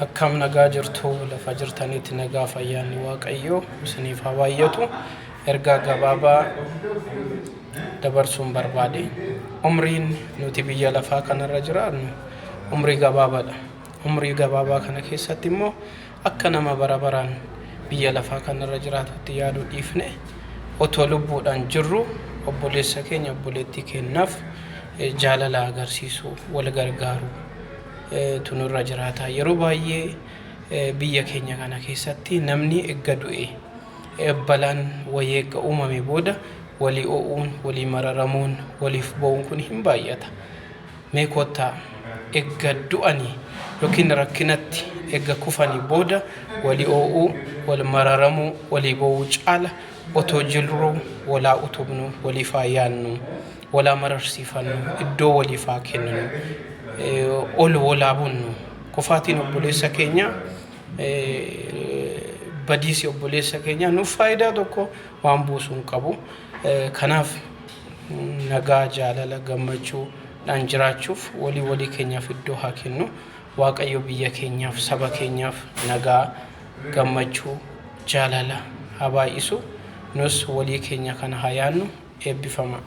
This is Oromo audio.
akkam nagaa jirtu lafa jirtanitti nagaa fayyaanni waaqayyoo isiniif haa baay'atu. Ergaa gabaabaa dabarsuun barbaade. Umriin nuti biyya lafaa kanarra jiraannu umrii gabaabaadha. Umrii gabaabaa kana keessatti immoo akka nama barabaraan biyya lafaa kanarra jiraatutti yaaduu dhiifne otoo lubbuudhaan jirru obboleessa keenya obboleettii kennaaf jaalala agarsiisu wal gargaaru tunurra jiraata. Yeroo baay'ee biyya keenya kana keessatti namni egga du'e balaan wayii eegga uumame booda walii o'uun walii mararamuun waliif bo'uun kun hin baay'ata. Mee kottaa egga du'anii yookiin rakkinatti egga kufanii booda walii o'uu wal mararamuu walii bo'uu caala otoo jirru walaa utubnu waliif haa yaannu walaa mararsiifannu iddoo waliif haa kenninu ol walaa bunnu. Kufaatiin obboleessa keenya badiisi obboleessa keenya nuuf faayidaa tokko waan buusuun qabu. Kanaaf nagaa jaalala gammachuu dhaan jiraachuuf walii keenyaaf iddoo haa kennu. Waaqayyo biyya keenyaaf saba keenyaaf nagaa gammachuu jaalala haa baay'isu. Nus walii keenya kana haa yaannu. Eebbifama.